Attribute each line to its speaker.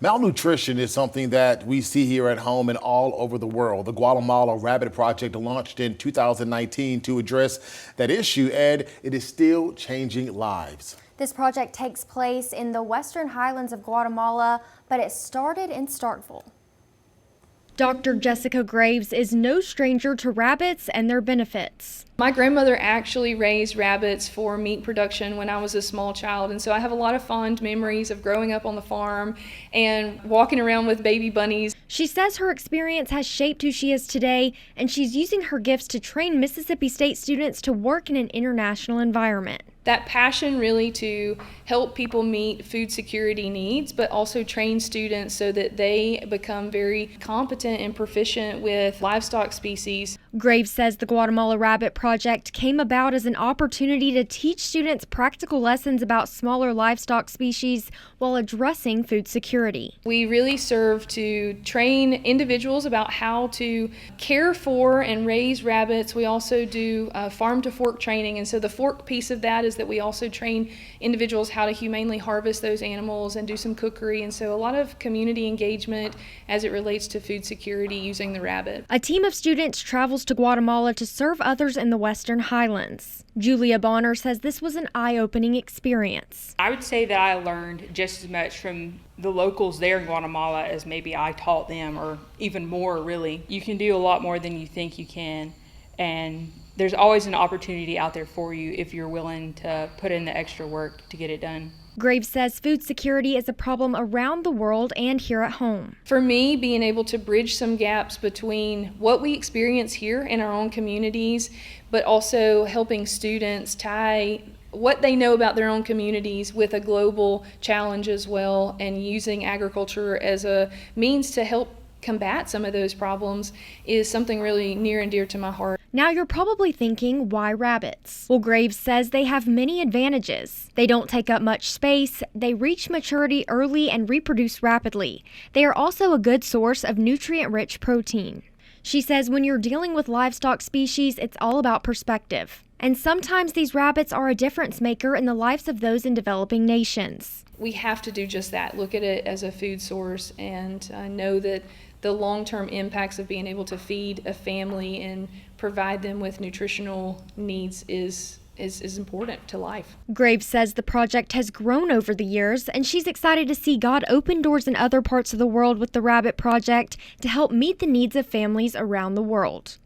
Speaker 1: Malnutrition is something that we see here at home and all over the world. The Guatemala Rabbit Project launched in 2019 to address that issue, and it is still changing lives.
Speaker 2: This project takes place in the western highlands of Guatemala, but it started in Starkville. Dr. Jessica Graves is no stranger to rabbits and their benefits.
Speaker 3: My grandmother actually raised rabbits for meat production when I was a small child, and so I have a lot of fond memories of growing up on the farm and walking around with baby bunnies.
Speaker 2: She says her experience has shaped who she is today, and she's using her gifts to train Mississippi State students to work in an international environment.
Speaker 3: That passion really to help people meet food security needs, but also train students so that they become very competent and proficient with livestock species.
Speaker 2: Graves says the Guatemala Rabbit Project came about as an opportunity to teach students practical lessons about smaller livestock species while addressing food security.
Speaker 3: We really serve to train individuals about how to care for and raise rabbits. We also do farm to fork training, and so the fork piece of that is that we also train individuals how to humanely harvest those animals and do some cookery, and so a lot of community engagement as it relates to food security using the rabbit.
Speaker 2: A team of students travels to Guatemala to serve others in the Western Highlands. Julia Bonner says this was an eye-opening experience.
Speaker 4: I would say that I learned just as much from the locals there in Guatemala as maybe I taught them, or even more really. You can do a lot more than you think you can, and there's always an opportunity out there for you if you're willing to put in the extra work to get it done.
Speaker 2: Graves says food security is a problem around the world and here at home.
Speaker 3: For me, being able to bridge some gaps between what we experience here in our own communities, but also helping students tie what they know about their own communities with a global challenge as well, and using agriculture as a means to help combat some of those problems is something really near and dear to my heart.
Speaker 2: Now you're probably thinking, why rabbits? Well, Graves says they have many advantages. They don't take up much space, they reach maturity early and reproduce rapidly. They are also a good source of nutrient-rich protein. She says when you're dealing with livestock species, it's all about perspective. And sometimes these rabbits are a difference maker in the lives of those in developing nations.
Speaker 3: We have to do just that, look at it as a food source, and know that the long-term impacts of being able to feed a family and provide them with nutritional needs is important to life.
Speaker 2: Graves says the project has grown over the years, and she's excited to see God open doors in other parts of the world with the Rabbit Project to help meet the needs of families around the world.